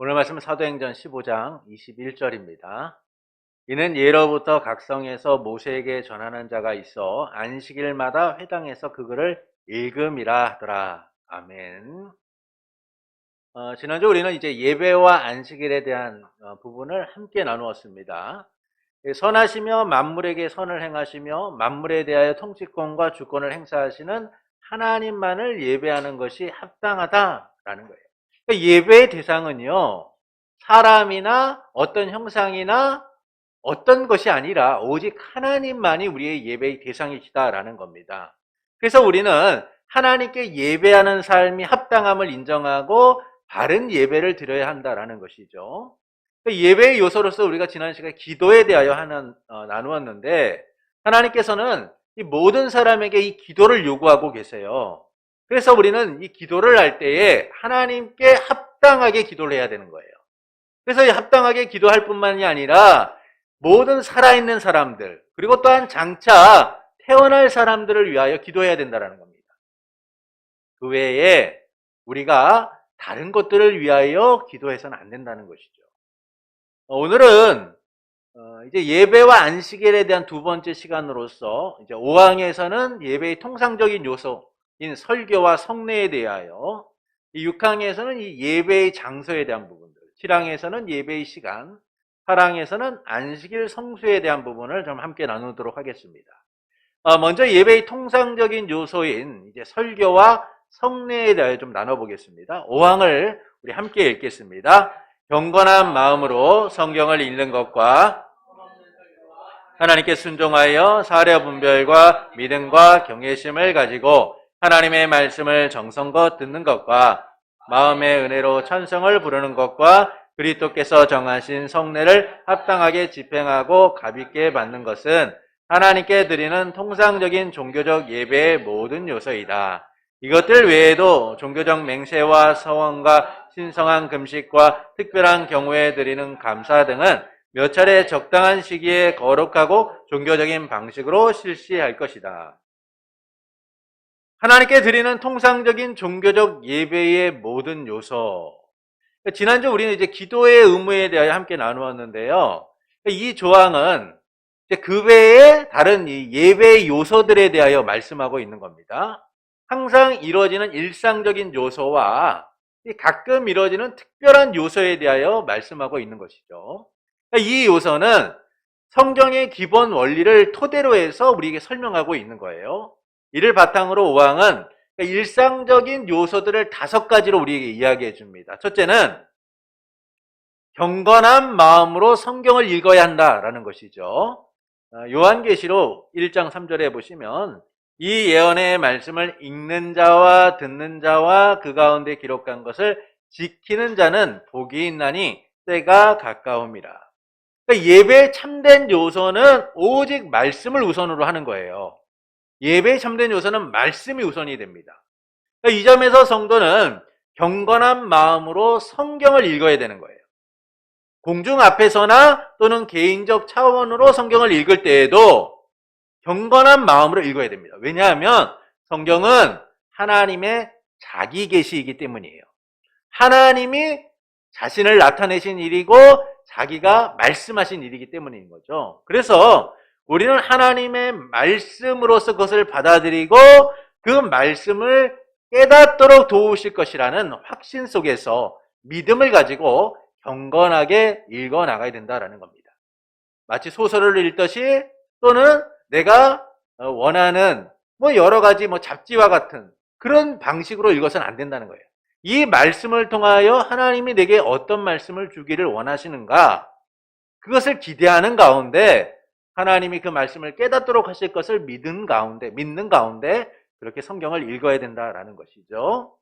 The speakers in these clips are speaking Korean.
오늘 말씀은 사도행전 15장 21절입니다. 이는 예로부터 각성에서 모세에게 전하는 자가 있어 안식일마다 회당에서 그 글을 읽음이라 하더라. 아멘. 지난주 우리는 이제 예배와 안식일에 대한 부분을 함께 나누었습니다. 선하시며 만물에게 선을 행하시며 만물에 대하여 통치권과 주권을 행사하시는 하나님만을 예배하는 것이 합당하다라는 거예요. 그러니까 예배의 대상은요, 사람이나 어떤 형상이나 어떤 것이 아니라 오직 하나님만이 우리의 예배의 대상이시다라는 겁니다. 그래서 우리는 하나님께 예배하는 삶이 합당함을 인정하고 바른 예배를 드려야 한다라는 것이죠. 예배의 요소로서 우리가 지난 시간에 기도에 대하여 나누었는데, 하나님께서는 이 모든 사람에게 이 기도를 요구하고 계세요. 그래서 우리는 이 기도를 할 때에 하나님께 합당하게 기도를 해야 되는 거예요. 그래서 이 합당하게 기도할 뿐만이 아니라 모든 살아있는 사람들, 그리고 또한 장차 태어날 사람들을 위하여 기도해야 된다는 겁니다. 그 외에 우리가 다른 것들을 위하여 기도해서는 안 된다는 것이죠. 오늘은 이제 예배와 안식일에 대한 두 번째 시간으로서 이제 5항에서는 예배의 통상적인 요소인 설교와 성례에 대하여, 이 6항에서는 이 예배의 장소에 대한 부분들, 7항에서는 예배의 시간, 8항에서는 안식일 성수에 대한 부분을 좀 함께 나누도록 하겠습니다. 먼저 예배의 통상적인 요소인 이제 설교와 성례에 대하여 좀 나눠보겠습니다. 5항을 우리 함께 읽겠습니다. 경건한 마음으로 성경을 읽는 것과 하나님께 순종하여 사려 분별과 믿음과 경외심을 가지고 하나님의 말씀을 정성껏 듣는 것과 마음의 은혜로 찬송을 부르는 것과 그리스도께서 정하신 성례를 합당하게 집행하고 가볍게 받는 것은 하나님께 드리는 통상적인 종교적 예배의 모든 요소이다. 이것들 외에도 종교적 맹세와 서원과 신성한 금식과 특별한 경우에 드리는 감사 등은 몇 차례 적당한 시기에 거룩하고 종교적인 방식으로 실시할 것이다. 하나님께 드리는 통상적인 종교적 예배의 모든 요소. 지난주 우리는 이제 기도의 의무에 대하여 함께 나누었는데요. 이 조항은 그 외에 다른 이 예배의 요소들에 대하여 말씀하고 있는 겁니다. 항상 이루어지는 일상적인 요소와 가끔 이루어지는 특별한 요소에 대하여 말씀하고 있는 것이죠. 이 요소는 성경의 기본 원리를 토대로 해서 우리에게 설명하고 있는 거예요. 이를 바탕으로 5항은 일상적인 요소들을 5가지로 우리에게 이야기해 줍니다. 첫째는 경건한 마음으로 성경을 읽어야 한다라는 것이죠. 요한계시록 1장 3절에 보시면 이 예언의 말씀을 읽는 자와 듣는 자와 그 가운데 기록한 것을 지키는 자는 복이 있나니 때가 가까움이라. 그러니까 예배의 참된 요소는 오직 말씀을 우선으로 하는 거예요. 예배의 참된 요소는 말씀이 우선이 됩니다. 그러니까 이 점에서 성도는 경건한 마음으로 성경을 읽어야 되는 거예요. 공중 앞에서나 또는 개인적 차원으로 성경을 읽을 때에도 경건한 마음으로 읽어야 됩니다. 왜냐하면 성경은 하나님의 자기 계시이기 때문이에요. 하나님이 자신을 나타내신 일이고 자기가 말씀하신 일이기 때문인 거죠. 그래서 우리는 하나님의 말씀으로서 그것을 받아들이고 그 말씀을 깨닫도록 도우실 것이라는 확신 속에서 믿음을 가지고 경건하게 읽어나가야 된다는 겁니다. 마치 소설을 읽듯이 또는 내가 원하는 여러 가지 잡지와 같은 그런 방식으로 읽어서는 안 된다는 거예요. 이 말씀을 통하여 하나님이 내게 어떤 말씀을 주기를 원하시는가, 그것을 기대하는 가운데 하나님이 그 말씀을 깨닫도록 하실 것을 믿는 가운데 그렇게 성경을 읽어야 된다라는 것이죠.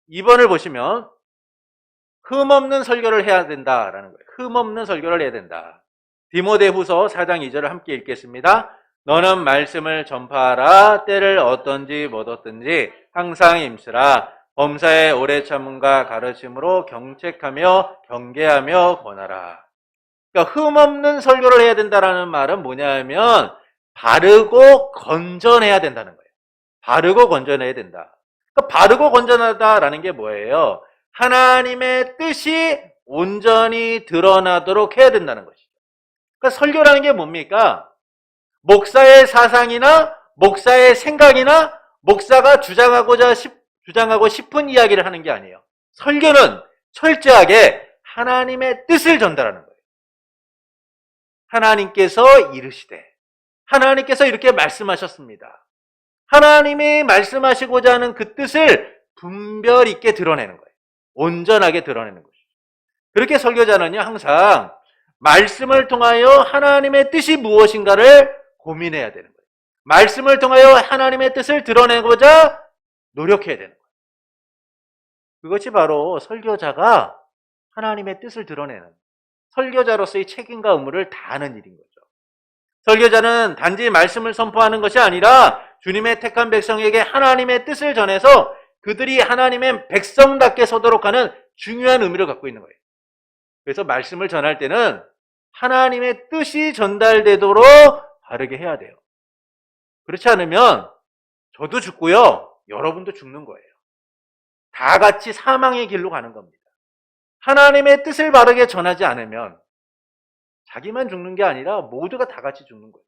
2번을 보시면 흠없는 설교를 해야 된다라는 거예요. 흠없는 설교를 해야 된다. 디모데후서 4장 2절을 함께 읽겠습니다. 너는 말씀을 전파하라. 때를 어떤지 못 얻든지 항상 힘쓰라. 범사에 오래 참음과 가르침으로 경책하며 경계하며 권하라. 그러니까 흠없는 설교를 해야 된다는 말은 뭐냐면 바르고 건전해야 된다는 거예요. 바르고 건전해야 된다. 그러니까 바르고 건전하다라는 게 뭐예요? 하나님의 뜻이 온전히 드러나도록 해야 된다는 것이죠. 그러니까 설교라는 게 뭡니까? 목사의 사상이나 목사의 생각이나 목사가 주장하고 싶은 이야기를 하는 게 아니에요. 설교는 철저하게 하나님의 뜻을 전달하는 거예요. 하나님께서 이르시되, 하나님께서 이렇게 말씀하셨습니다. 하나님이 말씀하시고자 하는 그 뜻을 분별 있게 드러내는 거예요. 온전하게 드러내는 것이죠. 그렇게 설교자는요, 항상 말씀을 통하여 하나님의 뜻이 무엇인가를 고민해야 되는 거예요. 말씀을 통하여 하나님의 뜻을 드러내고자 노력해야 되는 거예요. 그것이 바로 설교자가 하나님의 뜻을 드러내는, 설교자로서의 책임과 의무를 다하는 일인 거죠. 설교자는 단지 말씀을 선포하는 것이 아니라 주님의 택한 백성에게 하나님의 뜻을 전해서 그들이 하나님의 백성답게 서도록 하는 중요한 의미를 갖고 있는 거예요. 그래서 말씀을 전할 때는 하나님의 뜻이 전달되도록 바르게 해야 돼요. 그렇지 않으면 저도 죽고요, 여러분도 죽는 거예요. 다 같이 사망의 길로 가는 겁니다. 하나님의 뜻을 바르게 전하지 않으면 자기만 죽는 게 아니라 모두가 다 같이 죽는 거죠.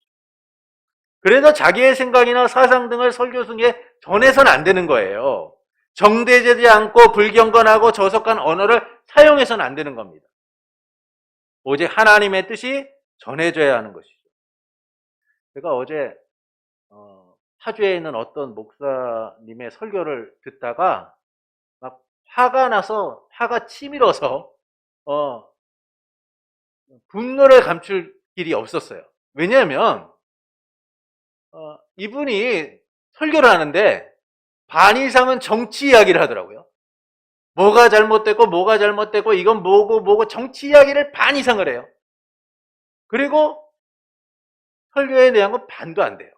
그래서 자기의 생각이나 사상 등을 설교 중에 전해서는 안 되는 거예요. 정대되지 않고 불경건하고 저속한 언어를 사용해서는 안 되는 겁니다. 오직 하나님의 뜻이 전해져야 하는 것이죠. 제가 어제 파주에 있는 어떤 목사님의 설교를 듣다가 막 화가 나서, 화가 치밀어서 분노를 감출 길이 없었어요. 왜냐하면 이분이 설교를 하는데 반 이상은 정치 이야기를 하더라고요. 뭐가 잘못됐고 이건 뭐고 정치 이야기를 반 이상을 해요. 그리고 설교에 대한 건 반도 안 돼요.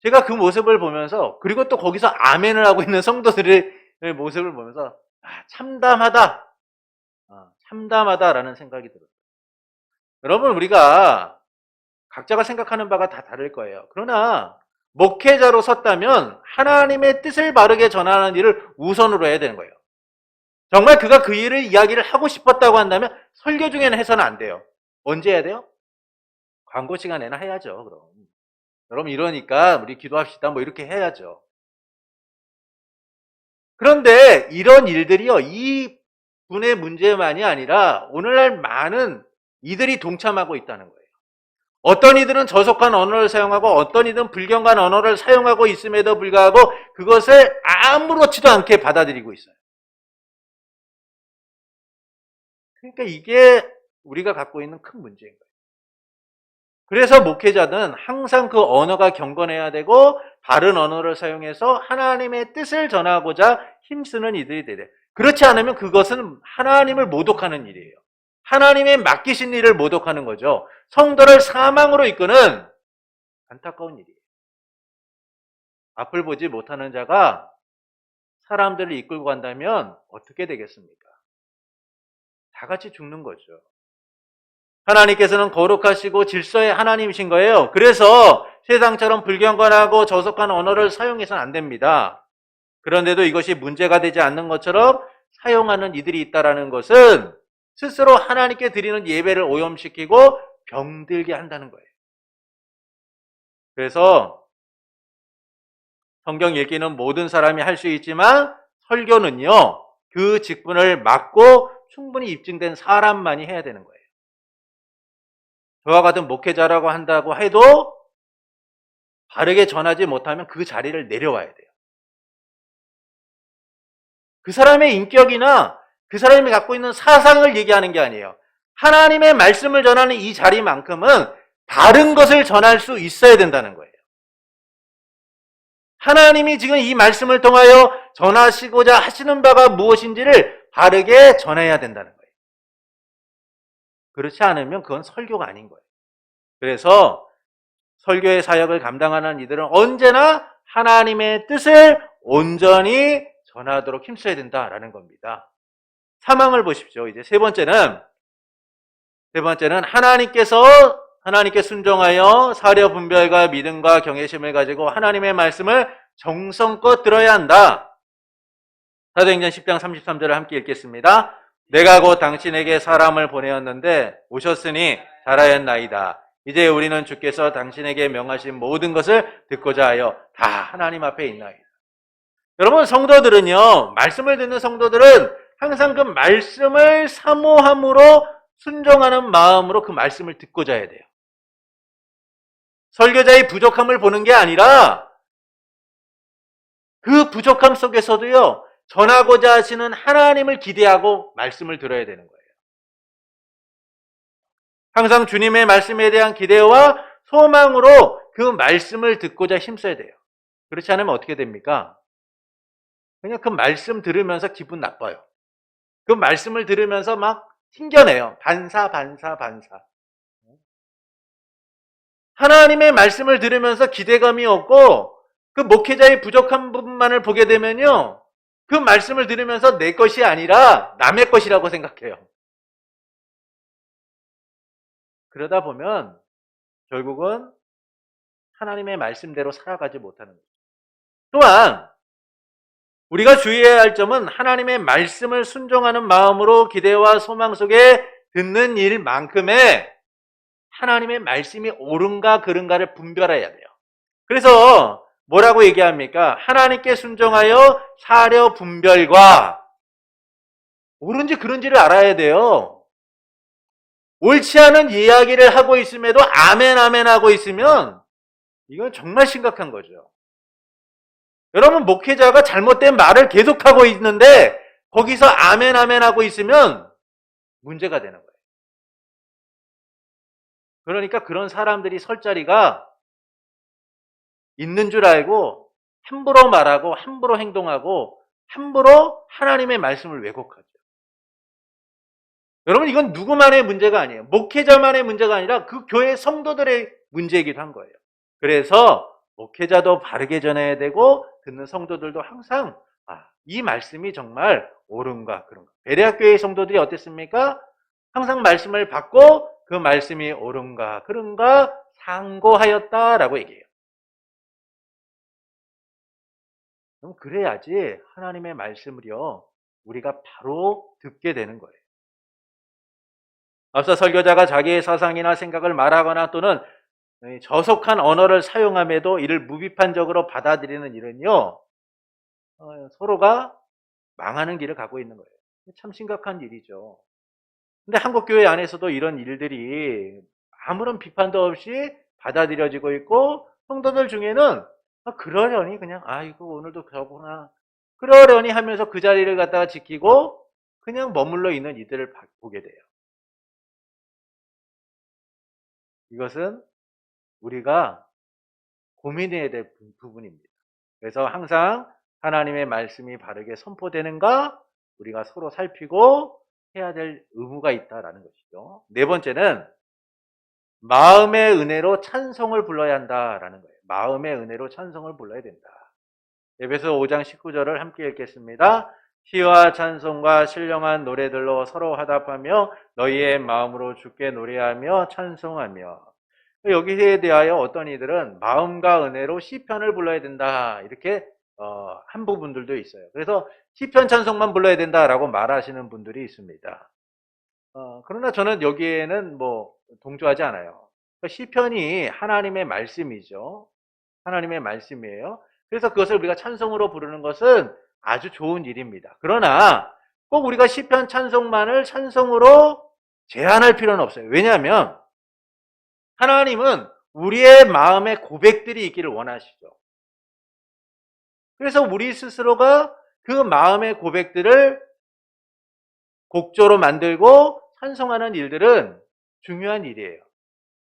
제가 그 모습을 보면서, 그리고 또 거기서 아멘을 하고 있는 성도들의 모습을 보면서 참담하다라는 생각이 들어요. 여러분, 우리가 각자가 생각하는 바가 다 다를 거예요. 그러나 목회자로 섰다면 하나님의 뜻을 바르게 전하는 일을 우선으로 해야 되는 거예요. 정말 그가 그 일을 이야기를 하고 싶었다고 한다면 설교 중에는 해서는 안 돼요. 언제 해야 돼요? 광고 시간에나 해야죠. 그럼 여러분, 이러니까 우리 기도합시다 뭐 이렇게 해야죠. 그런데 이런 일들이요, 이 분의 문제만이 아니라 오늘날 많은 이들이 동참하고 있다는 거예요. 어떤 이들은 저속한 언어를 사용하고 어떤 이들은 불경한 언어를 사용하고 있음에도 불구하고 그것을 아무렇지도 않게 받아들이고 있어요. 그러니까 이게 우리가 갖고 있는 큰 문제인 거예요. 그래서 목회자는 항상 그 언어가 경건해야 되고 바른 언어를 사용해서 하나님의 뜻을 전하고자 힘쓰는 이들이 돼야 돼요. 그렇지 않으면 그것은 하나님을 모독하는 일이에요. 하나님의 맡기신 일을 모독하는 거죠. 성도를 사망으로 이끄는 안타까운 일이에요. 앞을 보지 못하는 자가 사람들을 이끌고 간다면 어떻게 되겠습니까? 다 같이 죽는 거죠. 하나님께서는 거룩하시고 질서의 하나님이신 거예요. 그래서 세상처럼 불경건하고 저속한 언어를 사용해서는 안 됩니다. 그런데도 이것이 문제가 되지 않는 것처럼 사용하는 이들이 있다는 것은 스스로 하나님께 드리는 예배를 오염시키고 병들게 한다는 거예요. 그래서 성경 읽기는 모든 사람이 할 수 있지만 설교는요, 그 직분을 맡고 충분히 입증된 사람만이 해야 되는 거예요. 저와 같은 목회자라고 한다고 해도 바르게 전하지 못하면 그 자리를 내려와야 돼요. 그 사람의 인격이나 그 사람이 갖고 있는 사상을 얘기하는 게 아니에요. 하나님의 말씀을 전하는 이 자리만큼은 바른 것을 전할 수 있어야 된다는 거예요. 하나님이 지금 이 말씀을 통하여 전하시고자 하시는 바가 무엇인지를 바르게 전해야 된다는 거예요. 그렇지 않으면 그건 설교가 아닌 거예요. 그래서 설교의 사역을 감당하는 이들은 언제나 하나님의 뜻을 온전히 전하도록 힘써야 된다라는 겁니다. 사망을 보십시오. 이제 세 번째는 하나님께 순종하여 사려 분별과 믿음과 경외심을 가지고 하나님의 말씀을 정성껏 들어야 한다. 사도행전 10장 33절을 함께 읽겠습니다. 내가 곧 당신에게 사람을 보내었는데 오셨으니 잘하였나이다. 이제 우리는 주께서 당신에게 명하신 모든 것을 듣고자 하여 다 하나님 앞에 있나이다. 여러분, 성도들은요, 말씀을 듣는 성도들은 항상 그 말씀을 사모함으로 순종하는 마음으로 그 말씀을 듣고자 해야 돼요. 설교자의 부족함을 보는 게 아니라 그 부족함 속에서도요, 전하고자 하시는 하나님을 기대하고 말씀을 들어야 되는 거예요. 항상 주님의 말씀에 대한 기대와 소망으로 그 말씀을 듣고자 힘써야 돼요. 그렇지 않으면 어떻게 됩니까? 그냥 그 말씀 들으면서 기분 나빠요. 그 말씀을 들으면서 막 튕겨내요. 반사. 하나님의 말씀을 들으면서 기대감이 없고 그 목회자의 부족한 부분만을 보게 되면요, 그 말씀을 들으면서 내 것이 아니라 남의 것이라고 생각해요. 그러다 보면 결국은 하나님의 말씀대로 살아가지 못하는 거죠. 또한 우리가 주의해야 할 점은 하나님의 말씀을 순종하는 마음으로 기대와 소망 속에 듣는 일만큼의 하나님의 말씀이 옳은가 그른가를 분별해야 돼요. 그래서 뭐라고 얘기합니까? 하나님께 순종하여 사려 분별과 옳은지 그른지를 알아야 돼요. 옳지 않은 이야기를 하고 있음에도 아멘 하고 있으면 이건 정말 심각한 거죠. 여러분, 목회자가 잘못된 말을 계속하고 있는데 거기서 아멘 하고 있으면 문제가 되는 거예요. 그러니까 그런 사람들이 설 자리가 있는 줄 알고 함부로 말하고 함부로 행동하고 함부로 하나님의 말씀을 왜곡하죠. 여러분, 이건 누구만의 문제가 아니에요. 목회자만의 문제가 아니라 그 교회 성도들의 문제이기도 한 거예요. 그래서 목회자도 바르게 전해야 되고 듣는 성도들도 항상 이 말씀이 정말 옳은가 그런가. 베레아교회의 성도들이 어땠습니까? 항상 말씀을 받고 그 말씀이 옳은가 그런가 상고하였다라고 얘기해요. 그럼 그래야지 하나님의 말씀을요, 우리가 바로 듣게 되는 거예요. 앞서 설교자가 자기의 사상이나 생각을 말하거나 또는 저속한 언어를 사용함에도 이를 무비판적으로 받아들이는 일은요, 서로가 망하는 길을 가고 있는 거예요. 참 심각한 일이죠. 근데 한국교회 안에서도 이런 일들이 아무런 비판도 없이 받아들여지고 있고, 성도들 중에는 그러려니 그냥 이거 오늘도 그러구나 그러려니 하면서 그 자리를 갖다가 지키고 그냥 머물러 있는 이들을 보게 돼요. 이것은 우리가 고민해야 될 부분입니다. 그래서 항상 하나님의 말씀이 바르게 선포되는가 우리가 서로 살피고 해야 될 의무가 있다라는 것이죠. 네 번째는 마음의 은혜로 찬송을 불러야 한다라는 거예요. 마음의 은혜로 찬송을 불러야 된다. 에베소 5장 19절을 함께 읽겠습니다. 시와 찬송과 신령한 노래들로 서로 화답하며 너희의 마음으로 주께 노래하며 찬송하며. 여기에 대하여 어떤 이들은 마음과 은혜로 시편을 불러야 된다 이렇게 한 부분들도 있어요. 그래서 시편 찬송만 불러야 된다라고 말하시는 분들이 있습니다. 그러나 저는 여기에는 동조하지 않아요. 시편이 하나님의 말씀이죠. 하나님의 말씀이에요. 그래서 그것을 우리가 찬송으로 부르는 것은 아주 좋은 일입니다. 그러나 꼭 우리가 시편 찬송만을 찬송으로 제한할 필요는 없어요. 왜냐하면 하나님은 우리의 마음의 고백들이 있기를 원하시죠. 그래서 우리 스스로가 그 마음의 고백들을 곡조로 만들고 찬송하는 일들은 중요한 일이에요.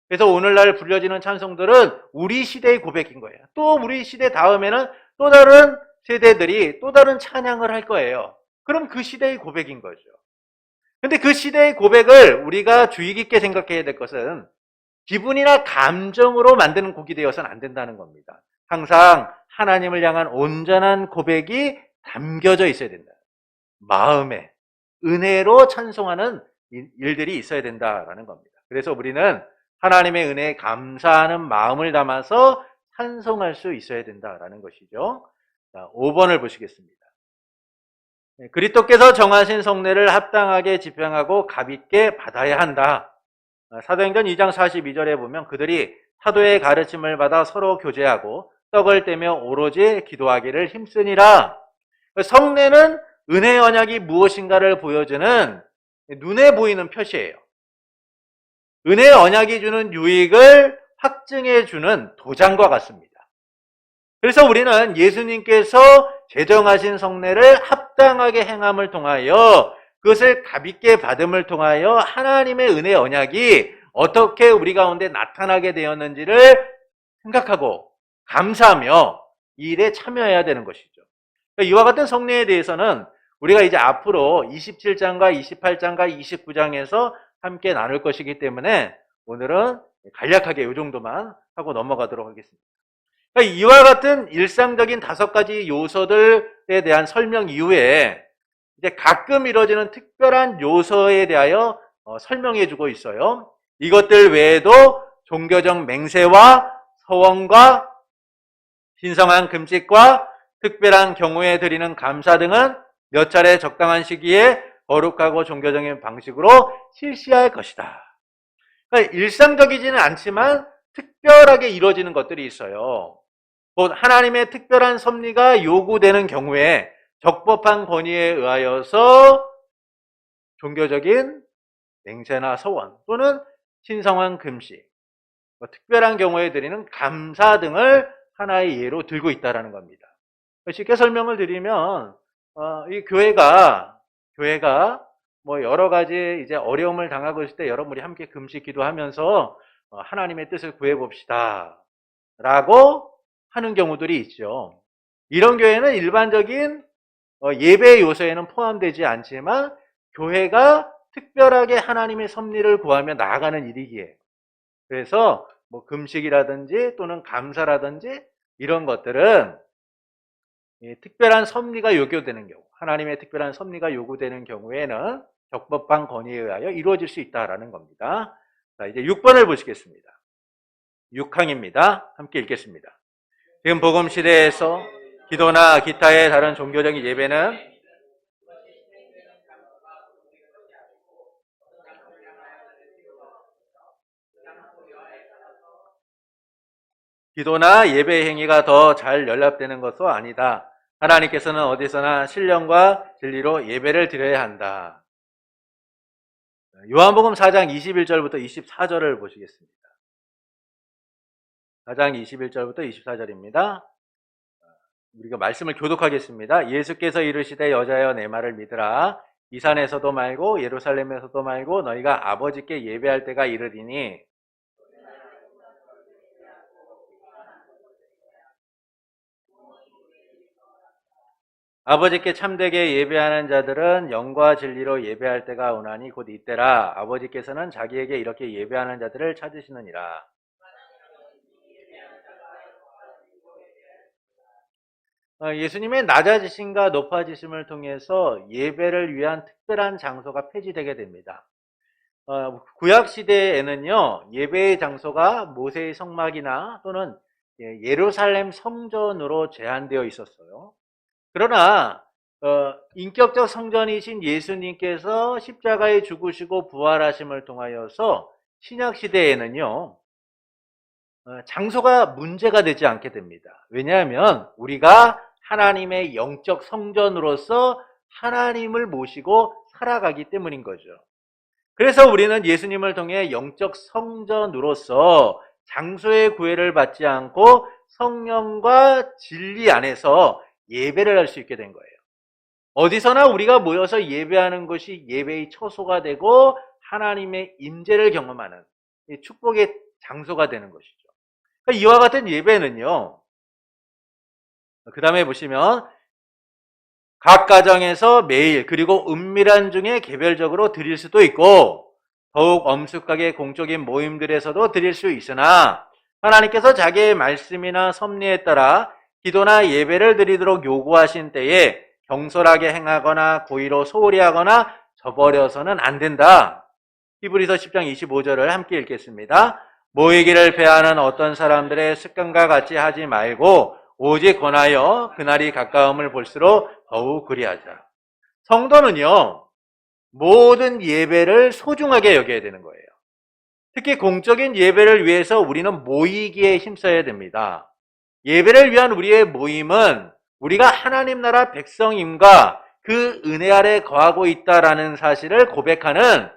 그래서 오늘날 불려지는 찬송들은 우리 시대의 고백인 거예요. 또 우리 시대 다음에는 또 다른 세대들이 또 다른 찬양을 할 거예요. 그럼 그 시대의 고백인 거죠. 근데 그 시대의 고백을 우리가 주의 깊게 생각해야 될 것은 기분이나 감정으로 만드는 곡이 되어서는 안 된다는 겁니다. 항상 하나님을 향한 온전한 고백이 담겨져 있어야 된다. 마음에 은혜로 찬송하는 일들이 있어야 된다라는 겁니다. 그래서 우리는 하나님의 은혜에 감사하는 마음을 담아서 찬송할 수 있어야 된다라는 것이죠. 자, 5번을 보시겠습니다. 그리스도께서 정하신 성례를 합당하게 집행하고 가볍게 받아야 한다. 사도행전 2장 42절에 보면 그들이 사도의 가르침을 받아 서로 교제하고 떡을 떼며 오로지 기도하기를 힘쓰니라. 성례는 은혜의 언약이 무엇인가를 보여주는 눈에 보이는 표시예요. 은혜의 언약이 주는 유익을 확증해 주는 도장과 같습니다. 그래서 우리는 예수님께서 제정하신 성례를 합당하게 행함을 통하여 그것을 가볍게 받음을 통하여 하나님의 은혜의 언약이 어떻게 우리 가운데 나타나게 되었는지를 생각하고 감사하며 이 일에 참여해야 되는 것이죠. 그러니까 이와 같은 성례에 대해서는 우리가 이제 앞으로 27장과 28장과 29장에서 함께 나눌 것이기 때문에 오늘은 간략하게 이 정도만 하고 넘어가도록 하겠습니다. 그러니까 이와 같은 일상적인 5가지 요소들에 대한 설명 이후에 이제 가끔 이루어지는 특별한 요소에 대하여 설명해 주고 있어요. 이것들 외에도 종교적 맹세와 서원과 신성한 금식과 특별한 경우에 드리는 감사 등은 몇 차례 적당한 시기에 거룩하고 종교적인 방식으로 실시할 것이다. 그러니까 일상적이지는 않지만 특별하게 이루어지는 것들이 있어요. 곧 하나님의 특별한 섭리가 요구되는 경우에 적법한 권위에 의하여서 종교적인 맹세나 서원 또는 신성한 금식, 특별한 경우에 드리는 감사 등을 하나의 예로 들고 있다는 겁니다. 쉽게 설명을 드리면 이 교회가 뭐 여러 가지 이제 어려움을 당하고 있을 때 여러분이 함께 금식 기도하면서 하나님의 뜻을 구해 봅시다라고 하는 경우들이 있죠. 이런 교회는 일반적인 예배 요소에는 포함되지 않지만 교회가 특별하게 하나님의 섭리를 구하며 나아가는 일이기에 그래서 뭐 금식이라든지 또는 감사라든지 이런 것들은 특별한 섭리가 요구되는 경우, 하나님의 특별한 섭리가 요구되는 경우에는 적법한 권위에 의하여 이루어질 수 있다라는 겁니다. 자, 이제 6번을 보시겠습니다. 6항입니다. 함께 읽겠습니다. 지금 복음 시대에서 기도나 기타의 다른 종교적인 예배는 기도나 예배 행위가 더 잘 연락되는 것도 아니다. 하나님께서는 어디서나 신령과 진리로 예배를 드려야 한다. 요한복음 4장 21절부터 24절을 보시겠습니다. 4장 21절부터 24절입니다. 우리가 말씀을 교독하겠습니다. 예수께서 이르시되 여자여 내 말을 믿으라. 이 산에서도 말고 예루살렘에서도 말고 너희가 아버지께 예배할 때가 이르리니 아버지께 참되게 예배하는 자들은 영과 진리로 예배할 때가 오나니 곧 이때라. 아버지께서는 자기에게 이렇게 예배하는 자들을 찾으시느니라. 예수님의 낮아지심과 높아지심을 통해서 예배를 위한 특별한 장소가 폐지되게 됩니다. 구약 시대에는요, 예배의 장소가 모세의 성막이나 또는 예루살렘 성전으로 제한되어 있었어요. 그러나 인격적 성전이신 예수님께서 십자가에 죽으시고 부활하심을 통하여서 신약 시대에는요, 장소가 문제가 되지 않게 됩니다. 왜냐하면 우리가 하나님의 영적 성전으로서 하나님을 모시고 살아가기 때문인 거죠. 그래서 우리는 예수님을 통해 영적 성전으로서 장소의 구애를 받지 않고 성령과 진리 안에서 예배를 할 수 있게 된 거예요. 어디서나 우리가 모여서 예배하는 것이 예배의 처소가 되고 하나님의 임재를 경험하는 축복의 장소가 되는 것이죠. 그러니까 이와 같은 예배는요, 그 다음에 보시면 각 가정에서 매일 그리고 은밀한 중에 개별적으로 드릴 수도 있고 더욱 엄숙하게 공적인 모임들에서도 드릴 수 있으나 하나님께서 자기의 말씀이나 섭리에 따라 기도나 예배를 드리도록 요구하신 때에 경솔하게 행하거나 고의로 소홀히 하거나 저버려서는 안 된다. 히브리서 10장 25절을 함께 읽겠습니다. 모이기를 배하는 어떤 사람들의 습관과 같이 하지 말고 오직 권하여 그날이 가까움을 볼수록 더욱 그리하자. 성도는요, 모든 예배를 소중하게 여겨야 되는 거예요. 특히 공적인 예배를 위해서 우리는 모이기에 힘써야 됩니다. 예배를 위한 우리의 모임은 우리가 하나님 나라 백성임과 그 은혜 아래 거하고 있다라는 사실을 고백하는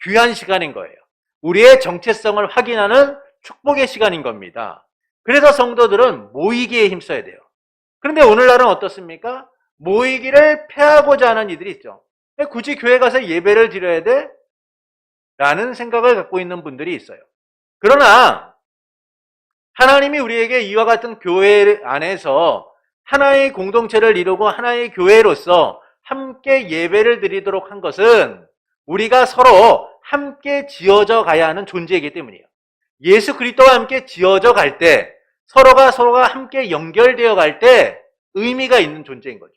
귀한 시간인 거예요. 우리의 정체성을 확인하는 축복의 시간인 겁니다. 그래서 성도들은 모이기에 힘써야 돼요. 그런데 오늘날은 어떻습니까? 모이기를 패하고자 하는 이들이 있죠. 왜 굳이 교회 가서 예배를 드려야 돼? 라는 생각을 갖고 있는 분들이 있어요. 그러나 하나님이 우리에게 이와 같은 교회 안에서 하나의 공동체를 이루고 하나의 교회로서 함께 예배를 드리도록 한 것은 우리가 서로 함께 지어져 가야 하는 존재이기 때문이에요. 예수 그리스도와 함께 지어져 갈 때, 서로가 함께 연결되어 갈 때 의미가 있는 존재인 거죠.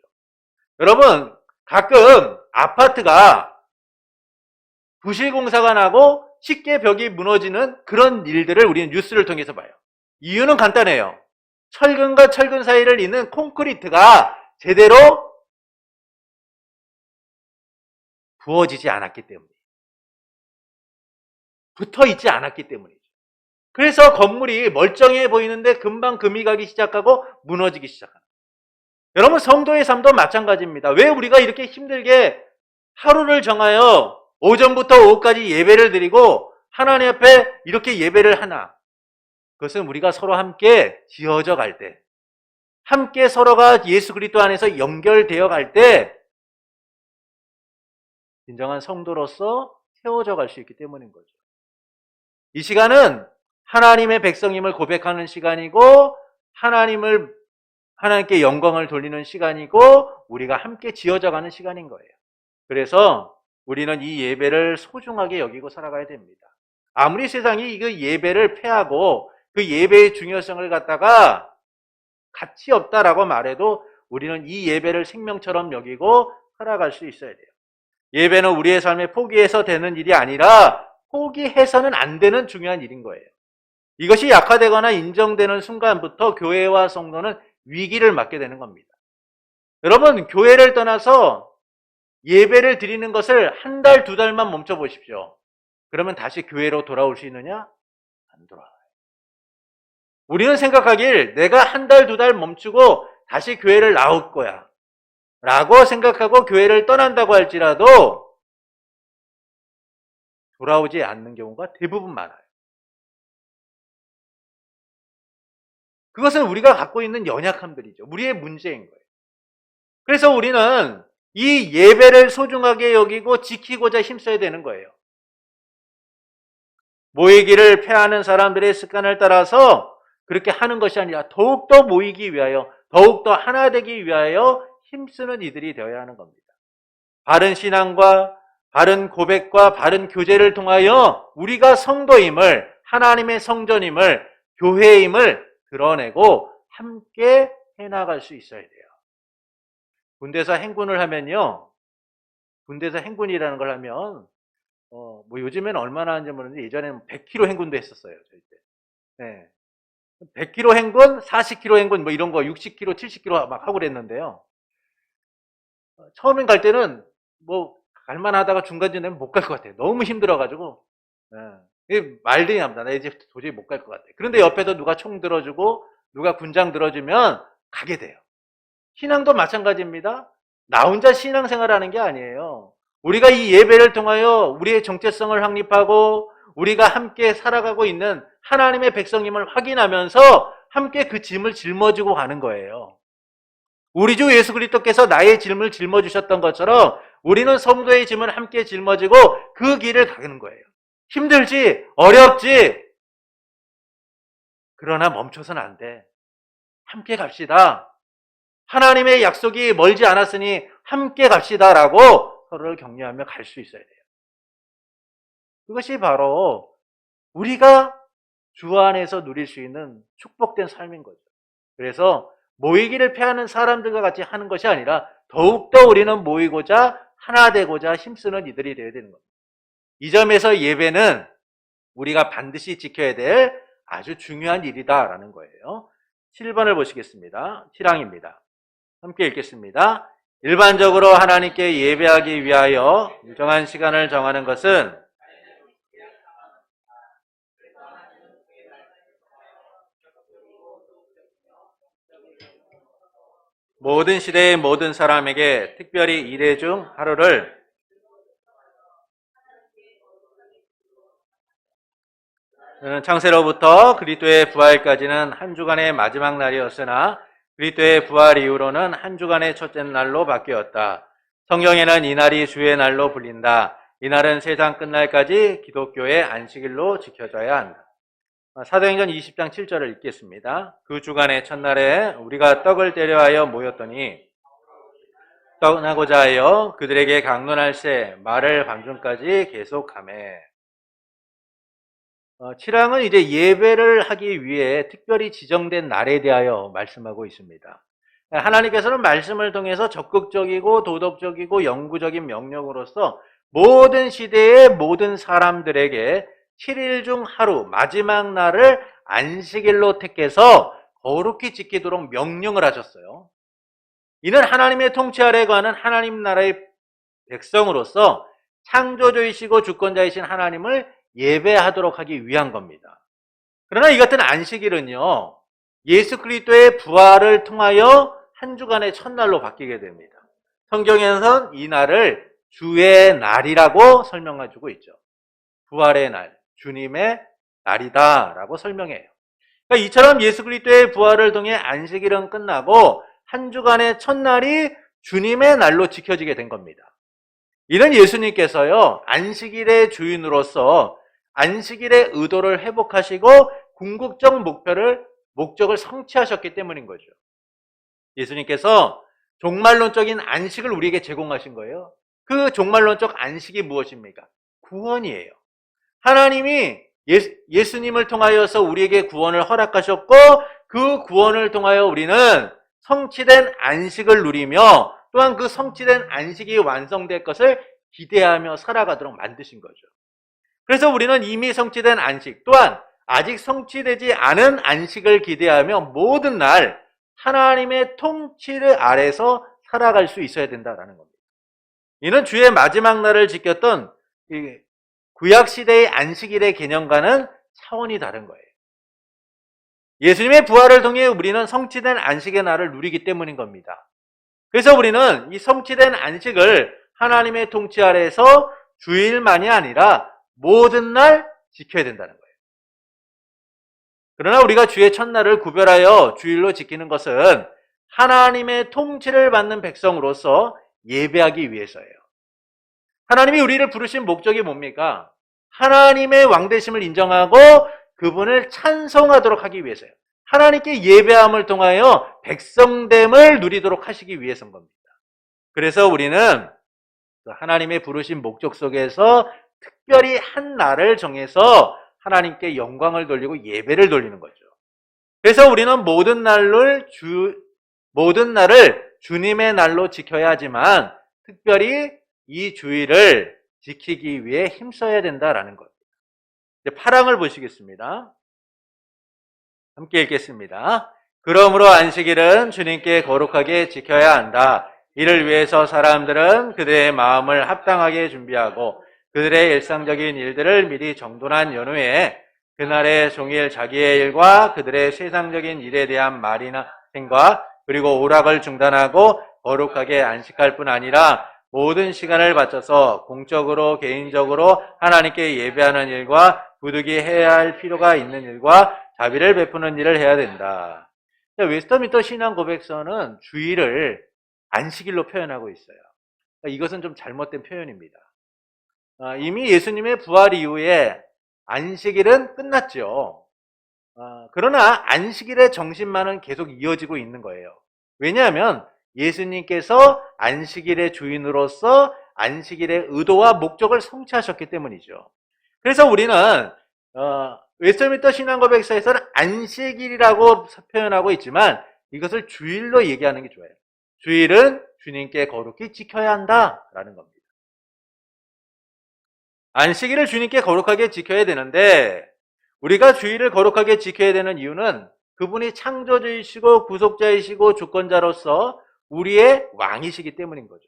여러분, 가끔 아파트가 부실공사가 나고 쉽게 벽이 무너지는 그런 일들을 우리는 뉴스를 통해서 봐요. 이유는 간단해요. 철근과 철근 사이를 잇는 콘크리트가 제대로 부어지지 않았기 때문이에요. 붙어 있지 않았기 때문이죠. 그래서 건물이 멀쩡해 보이는데 금방 금이 가기 시작하고 무너지기 시작합니다. 여러분, 성도의 삶도 마찬가지입니다. 왜 우리가 이렇게 힘들게 하루를 정하여 오전부터 오후까지 예배를 드리고 하나님 앞에 이렇게 예배를 하나? 그것은 우리가 서로 함께 지어져 갈 때, 함께 서로가 예수 그리스도 안에서 연결되어 갈 때 진정한 성도로서 세워져 갈 수 있기 때문인 거죠. 이 시간은 하나님의 백성임을 고백하는 시간이고 하나님께 영광을 돌리는 시간이고 우리가 함께 지어져 가는 시간인 거예요. 그래서 우리는 이 예배를 소중하게 여기고 살아가야 됩니다. 아무리 세상이 그 예배를 패하고 그 예배의 중요성을 갖다가 가치 없다라고 말해도 우리는 이 예배를 생명처럼 여기고 살아갈 수 있어야 돼요. 예배는 우리의 삶에 포기해서 되는 일이 아니라 포기해서는 안 되는 중요한 일인 거예요. 이것이 약화되거나 인정되는 순간부터 교회와 성도는 위기를 맞게 되는 겁니다. 여러분, 교회를 떠나서 예배를 드리는 것을 한 달, 두 달만 멈춰 보십시오. 그러면 다시 교회로 돌아올 수 있느냐? 안 돌아와요. 우리는 생각하길 내가 한 달, 두 달 멈추고 다시 교회를 나올 거야 라고 생각하고 교회를 떠난다고 할지라도 돌아오지 않는 경우가 대부분 많아요. 그것은 우리가 갖고 있는 연약함들이죠. 우리의 문제인 거예요. 그래서 우리는 이 예배를 소중하게 여기고 지키고자 힘써야 되는 거예요. 모이기를 패하는 사람들의 습관을 따라서 그렇게 하는 것이 아니라 더욱더 모이기 위하여, 더욱더 하나 되기 위하여 힘쓰는 이들이 되어야 하는 겁니다. 바른 신앙과 바른 고백과 바른 교제를 통하여 우리가 성도임을, 하나님의 성전임을, 교회임을 드러내고 함께 해나갈 수 있어야 돼요. 군대에서 행군을 하면요, 군대에서 행군이라는 걸 하면 뭐 요즘에는 얼마나 하는지 모르는데 예전에는 100km 행군도 했었어요, 저희 때. 네. 100km 행군, 40km 행군 뭐 이런 거 60km, 70km 막 하고 그랬는데요. 처음엔 갈 때는 뭐 갈만하다가 중간쯤 되면 못 갈 것 같아요. 너무 힘들어가지고. 네. 말들이 납니다. 나 이제 도저히 못 갈 것 같아. 그런데 옆에서 누가 총 들어주고 누가 군장 들어주면 가게 돼요. 신앙도 마찬가지입니다. 나 혼자 신앙생활하는 게 아니에요. 우리가 이 예배를 통하여 우리의 정체성을 확립하고 우리가 함께 살아가고 있는 하나님의 백성임을 확인하면서 함께 그 짐을 짊어지고 가는 거예요. 우리 주 예수 그리스도께서 나의 짐을 짊어주셨던 것처럼 우리는 성도의 짐을 함께 짊어지고 그 길을 가는 거예요. 힘들지, 어렵지. 그러나 멈춰서는 안 돼. 함께 갑시다. 하나님의 약속이 멀지 않았으니 함께 갑시다라고 서로를 격려하며 갈 수 있어야 돼요. 그것이 바로 우리가 주 안에서 누릴 수 있는 축복된 삶인 거죠. 그래서 모이기를 패하는 사람들과 같이 하는 것이 아니라 더욱더 우리는 모이고자 하나 되고자 힘쓰는 이들이 되어야 되는 겁니다. 이 점에서 예배는 우리가 반드시 지켜야 될 아주 중요한 일이다라는 거예요. 7번을 보시겠습니다. 7항입니다. 함께 읽겠습니다. 일반적으로 하나님께 예배하기 위하여 일정한 시간을 정하는 것은 모든 시대의 모든 사람에게 특별히 이래 중 하루를 창세로부터 그리스도의 부활까지는 한 주간의 마지막 날이었으나 그리스도의 부활 이후로는 한 주간의 첫째 날로 바뀌었다. 성경에는 이날이 주의 날로 불린다. 이날은 세상 끝날까지 기독교의 안식일로 지켜져야 한다. 사도행전 20장 7절을 읽겠습니다. 그 주간의 첫날에 우리가 떡을 때려하여 모였더니 떠나고자 하여 그들에게 강론할새 말을 밤중까지 계속하매. 칠항은 이제 예배를 하기 위해 특별히 지정된 날에 대하여 말씀하고 있습니다. 하나님께서는 말씀을 통해서 적극적이고 도덕적이고 영구적인 명령으로서 모든 시대의 모든 사람들에게 7일 중 하루 마지막 날을 안식일로 택해서 거룩히 지키도록 명령을 하셨어요. 이는 하나님의 통치 아래 거하는 하나님 나라의 백성으로서 창조주이시고 주권자이신 하나님을 예배하도록 하기 위한 겁니다. 그러나 이 같은 안식일은요, 예수 그리스도의 부활을 통하여 한 주간의 첫날로 바뀌게 됩니다. 성경에서는 이 날을 주의 날이라고 설명해주고 있죠. 부활의 날, 주님의 날이다라고 설명해요. 그러니까 이처럼 예수 그리스도의 부활을 통해 안식일은 끝나고 한 주간의 첫날이 주님의 날로 지켜지게 된 겁니다. 이는 예수님께서요, 안식일의 주인으로서 안식일의 의도를 회복하시고 궁극적 목적을 성취하셨기 때문인 거죠. 예수님께서 종말론적인 안식을 우리에게 제공하신 거예요. 그 종말론적 안식이 무엇입니까? 구원이에요. 하나님이 예수님을 통하여서 우리에게 구원을 허락하셨고 그 구원을 통하여 우리는 성취된 안식을 누리며 또한 그 성취된 안식이 완성될 것을 기대하며 살아가도록 만드신 거죠. 그래서 우리는 이미 성취된 안식 또한 아직 성취되지 않은 안식을 기대하며 모든 날 하나님의 통치를 아래서 살아갈 수 있어야 된다는 겁니다. 이는 주의 마지막 날을 지켰던 구약시대의 안식일의 개념과는 차원이 다른 거예요. 예수님의 부활을 통해 우리는 성취된 안식의 날을 누리기 때문인 겁니다. 그래서 우리는 이 성취된 안식을 하나님의 통치 아래에서 주일만이 아니라 모든 날 지켜야 된다는 거예요. 그러나 우리가 주의 첫날을 구별하여 주일로 지키는 것은 하나님의 통치를 받는 백성으로서 예배하기 위해서예요. 하나님이 우리를 부르신 목적이 뭡니까? 하나님의 왕되심을 인정하고 그분을 찬송하도록 하기 위해서요. 하나님께 예배함을 통하여 백성됨을 누리도록 하시기 위해서인 겁니다. 그래서 우리는 하나님의 부르신 목적 속에서 특별히 한 날을 정해서 하나님께 영광을 돌리고 예배를 돌리는 거죠. 그래서 우리는 모든 날을 주님의 날로 지켜야 하지만 특별히 이 주일을 지키기 위해 힘써야 된다라는 겁니다. 이제 8항을 보시겠습니다. 함께 읽겠습니다. 그러므로 안식일은 주님께 거룩하게 지켜야 한다. 이를 위해서 사람들은 그들의 마음을 합당하게 준비하고 그들의 일상적인 일들을 미리 정돈한 연후에 그날의 종일 자기의 일과 그들의 세상적인 일에 대한 말이나 생각 그리고 오락을 중단하고 거룩하게 안식할 뿐 아니라 모든 시간을 바쳐서 공적으로 개인적으로 하나님께 예배하는 일과 부득이 해야 할 필요가 있는 일과 자비를 베푸는 일을 해야 된다. 웨스터민스터 신앙 고백서는 주일을 안식일로 표현하고 있어요. 이것은 좀 잘못된 표현입니다. 이미 예수님의 부활 이후에 안식일은 끝났죠. 그러나 안식일의 정신만은 계속 이어지고 있는 거예요. 왜냐하면 예수님께서 안식일의 주인으로서 안식일의 의도와 목적을 성취하셨기 때문이죠. 그래서 우리는 웨스터민스터 신앙고백서에서는 안식일이라고 표현하고 있지만 이것을 주일로 얘기하는 게 좋아요. 주일은 주님께 거룩히 지켜야 한다라는 겁니다. 안식일을 주님께 거룩하게 지켜야 되는데 우리가 주일을 거룩하게 지켜야 되는 이유는 그분이 창조주이시고 구속자이시고 주권자로서 우리의 왕이시기 때문인 거죠.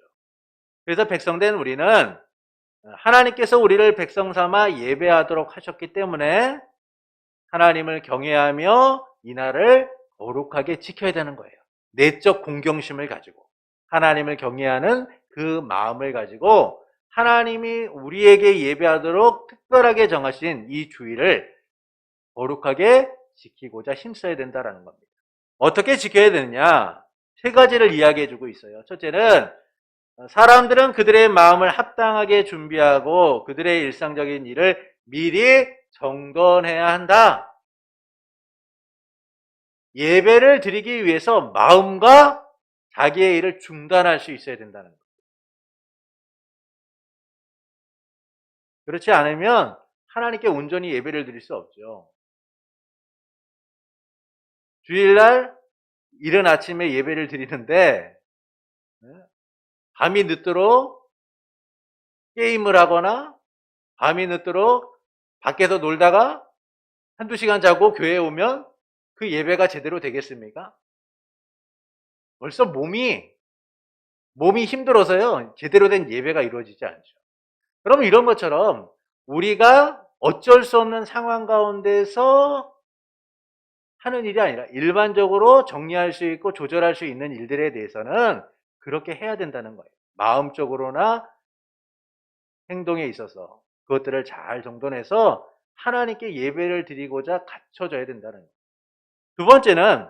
그래서 백성된 우리는 하나님께서 우리를 백성 삼아 예배하도록 하셨기 때문에 하나님을 경외하며 이날을 거룩하게 지켜야 되는 거예요. 내적 공경심을 가지고 하나님을 경외하는 그 마음을 가지고 하나님이 우리에게 예배하도록 특별하게 정하신 이 주일을 거룩하게 지키고자 힘써야 된다는 겁니다. 어떻게 지켜야 되느냐? 세 가지를 이야기해 주고 있어요. 첫째는 사람들은 그들의 마음을 합당하게 준비하고 그들의 일상적인 일을 미리 정돈해야 한다. 예배를 드리기 위해서 마음과 자기의 일을 중단할 수 있어야 된다는 거예요. 그렇지 않으면 하나님께 온전히 예배를 드릴 수 없죠. 주일날 이른 아침에 예배를 드리는데 밤이 늦도록 게임을 하거나 밤이 늦도록 밖에서 놀다가 한두 시간 자고 교회에 오면 그 예배가 제대로 되겠습니까? 벌써 몸이 힘들어서요. 제대로 된 예배가 이루어지지 않죠. 그럼 이런 것처럼 우리가 어쩔 수 없는 상황 가운데서 하는 일이 아니라 일반적으로 정리할 수 있고 조절할 수 있는 일들에 대해서는 그렇게 해야 된다는 거예요. 마음적으로나 행동에 있어서 그것들을 잘 정돈해서 하나님께 예배를 드리고자 갖춰져야 된다는 거예요. 두 번째는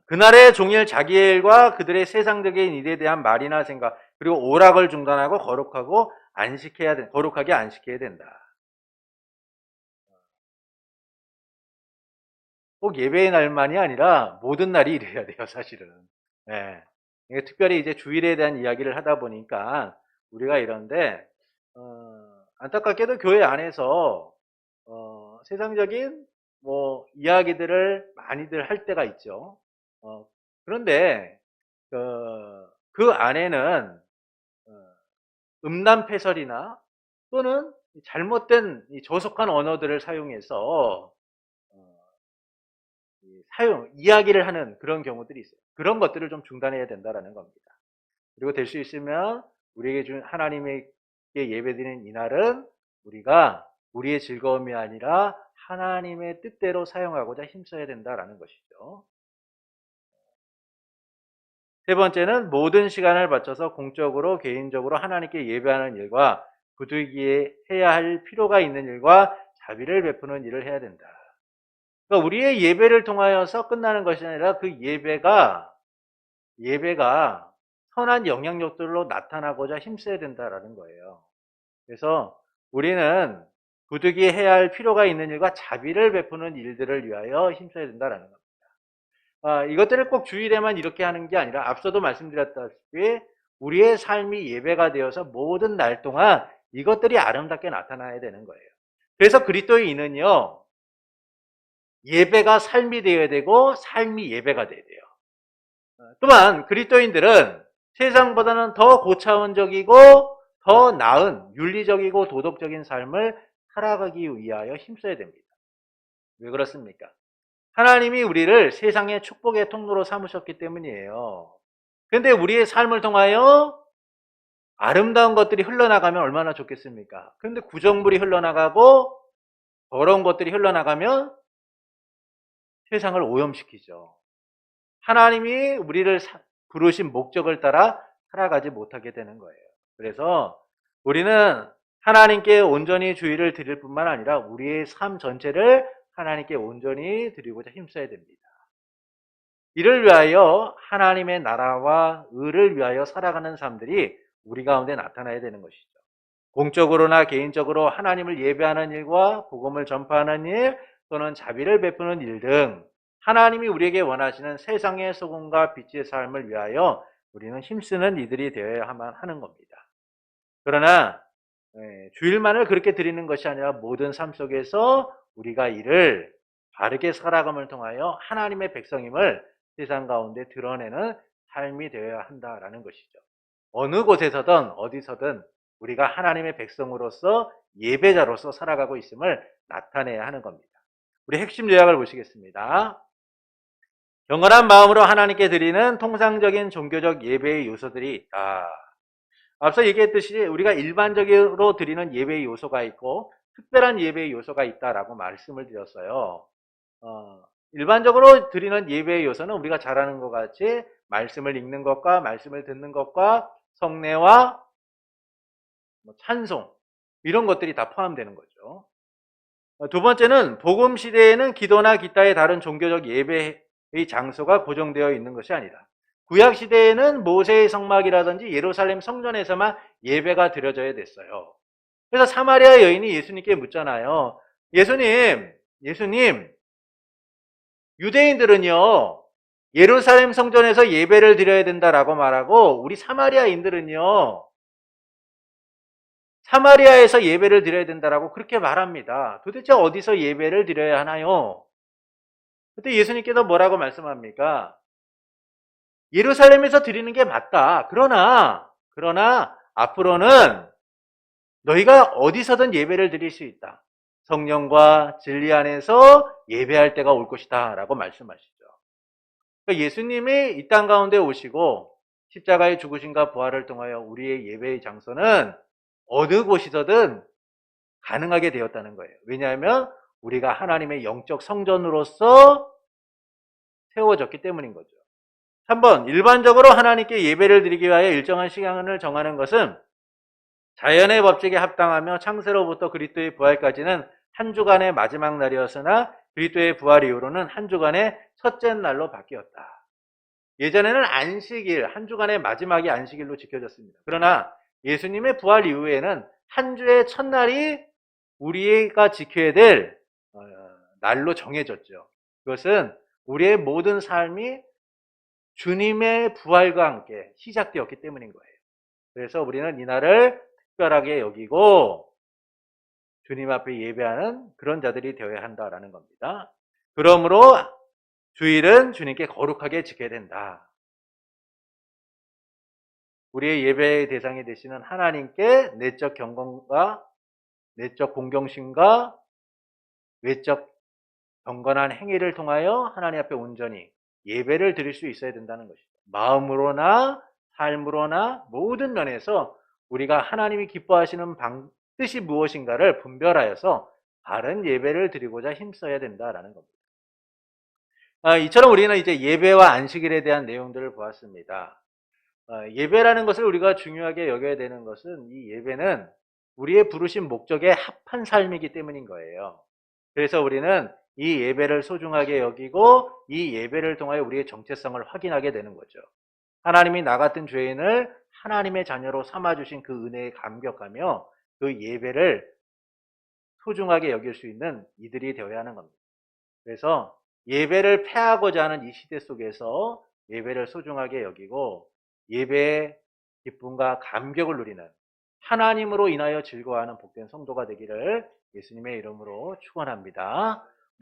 그날의 종일 자기의 일과 그들의 세상적인 일에 대한 말이나 생각 그리고 오락을 중단하고 거룩하게 안식해야 된다. 꼭 예배의 날만이 아니라 모든 날이 이래야 돼요, 사실은. 예. 특별히 이제 주일에 대한 이야기를 하다 보니까 우리가 이런데 안타깝게도 교회 안에서 세상적인 뭐 이야기들을 많이들 할 때가 있죠. 그런데 그 안에는 음란패설이나 또는 잘못된 저속한 언어들을 사용해서 이야기를 하는 그런 경우들이 있어요. 그런 것들을 좀 중단해야 된다는 겁니다. 그리고 될 수 있으면 우리에게 준 하나님에게 예배드리는 이날은 우리가 우리의 즐거움이 아니라 하나님의 뜻대로 사용하고자 힘써야 된다는 것이죠. 세 번째는 모든 시간을 바쳐서 공적으로 개인적으로 하나님께 예배하는 일과 부득이해 해야 할 필요가 있는 일과 자비를 베푸는 일을 해야 된다. 그러니까 우리의 예배를 통하여서 끝나는 것이 아니라 그 예배가 선한 영향력들로 나타나고자 힘써야 된다는 거예요. 그래서 우리는 부득이 해야 할 필요가 있는 일과 자비를 베푸는 일들을 위하여 힘써야 된다는 겁니다. 이것들을 꼭 주일에만 이렇게 하는 게 아니라 앞서도 말씀드렸다시피 우리의 삶이 예배가 되어서 모든 날 동안 이것들이 아름답게 나타나야 되는 거예요. 그래서 그리스도인은요, 예배가 삶이 되어야 되고 삶이 예배가 되어야 돼요. 또한 그리스도인들은 세상보다는 더 고차원적이고 더 나은 윤리적이고 도덕적인 삶을 살아가기 위하여 힘써야 됩니다. 왜 그렇습니까? 하나님이 우리를 세상의 축복의 통로로 삼으셨기 때문이에요. 그런데 우리의 삶을 통하여 아름다운 것들이 흘러나가면 얼마나 좋겠습니까? 그런데 구정물이 흘러나가고 더러운 것들이 흘러나가면 세상을 오염시키죠. 하나님이 우리를 부르신 목적을 따라 살아가지 못하게 되는 거예요. 그래서 우리는 하나님께 온전히 주의를 드릴 뿐만 아니라 우리의 삶 전체를 하나님께 온전히 드리고자 힘써야 됩니다. 이를 위하여 하나님의 나라와 의를 위하여 살아가는 삶들이 우리 가운데 나타나야 되는 것이죠. 공적으로나 개인적으로 하나님을 예배하는 일과 복음을 전파하는 일 또는 자비를 베푸는 일 등 하나님이 우리에게 원하시는 세상의 소금과 빛의 삶을 위하여 우리는 힘쓰는 이들이 되어야만 하는 겁니다. 그러나 주일만을 그렇게 드리는 것이 아니라 모든 삶 속에서 우리가 이를 바르게 살아감을 통하여 하나님의 백성임을 세상 가운데 드러내는 삶이 되어야 한다라는 것이죠. 어느 곳에서든 어디서든 우리가 하나님의 백성으로서 예배자로서 살아가고 있음을 나타내야 하는 겁니다. 우리 핵심 요약을 보시겠습니다. 경건한 마음으로 하나님께 드리는 통상적인 종교적 예배의 요소들이 있다. 앞서 얘기했듯이 우리가 일반적으로 드리는 예배의 요소가 있고 특별한 예배의 요소가 있다라고 말씀을 드렸어요. 일반적으로 드리는 예배의 요소는 우리가 잘 아는 것 같이 말씀을 읽는 것과 말씀을 듣는 것과 성례와 찬송 이런 것들이 다 포함되는 거죠. 두 번째는 복음 시대에는 기도나 기타의 다른 종교적 예배의 장소가 고정되어 있는 것이 아니다. 구약 시대에는 모세의 성막이라든지 예루살렘 성전에서만 예배가 드려져야 됐어요. 그래서 사마리아 여인이 예수님께 묻잖아요. 예수님, 유대인들은요, 예루살렘 성전에서 예배를 드려야 된다라고 말하고, 우리 사마리아인들은요, 사마리아에서 예배를 드려야 된다라고 그렇게 말합니다. 도대체 어디서 예배를 드려야 하나요? 그때 예수님께서 뭐라고 말씀합니까? 예루살렘에서 드리는 게 맞다. 그러나 앞으로는 너희가 어디서든 예배를 드릴 수 있다. 성령과 진리 안에서 예배할 때가 올 것이다 라고 말씀하시죠. 그러니까 예수님이 이 땅 가운데 오시고 십자가의 죽으심과 부활을 통하여 우리의 예배의 장소는 어느 곳이서든 가능하게 되었다는 거예요. 왜냐하면 우리가 하나님의 영적 성전으로서 세워졌기 때문인 거죠. 3번, 일반적으로 하나님께 예배를 드리기 위하여 일정한 시간을 정하는 것은 자연의 법칙에 합당하며 창세로부터 그리스도의 부활까지는 한 주간의 마지막 날이었으나 그리스도의 부활 이후로는 한 주간의 첫째 날로 바뀌었다. 예전에는 안식일, 한 주간의 마지막이 안식일로 지켜졌습니다. 그러나 예수님의 부활 이후에는 한 주의 첫날이 우리가 지켜야 될 날로 정해졌죠. 그것은 우리의 모든 삶이 주님의 부활과 함께 시작되었기 때문인 거예요. 그래서 우리는 이날을 특별하게 여기고 주님 앞에 예배하는 그런 자들이 되어야 한다라는 겁니다. 그러므로 주일은 주님께 거룩하게 지켜야 된다. 우리의 예배의 대상이 되시는 하나님께 내적 경건과 내적 공경심과 외적 경건한 행위를 통하여 하나님 앞에 온전히 예배를 드릴 수 있어야 된다는 것이죠. 마음으로나 삶으로나 모든 면에서 우리가 하나님이 기뻐하시는 뜻이 무엇인가를 분별하여서 바른 예배를 드리고자 힘써야 된다라는 겁니다. 이처럼 우리는 이제 예배와 안식일에 대한 내용들을 보았습니다. 예배라는 것을 우리가 중요하게 여겨야 되는 것은 이 예배는 우리의 부르신 목적에 합한 삶이기 때문인 거예요. 그래서 우리는 이 예배를 소중하게 여기고 이 예배를 통하여 우리의 정체성을 확인하게 되는 거죠. 하나님이 나 같은 죄인을 하나님의 자녀로 삼아주신 그 은혜에 감격하며 그 예배를 소중하게 여길 수 있는 이들이 되어야 하는 겁니다. 그래서 예배를 패하고자 하는 이 시대 속에서 예배를 소중하게 여기고 예배의 기쁨과 감격을 누리는 하나님으로 인하여 즐거워하는 복된 성도가 되기를 예수님의 이름으로 축원합니다.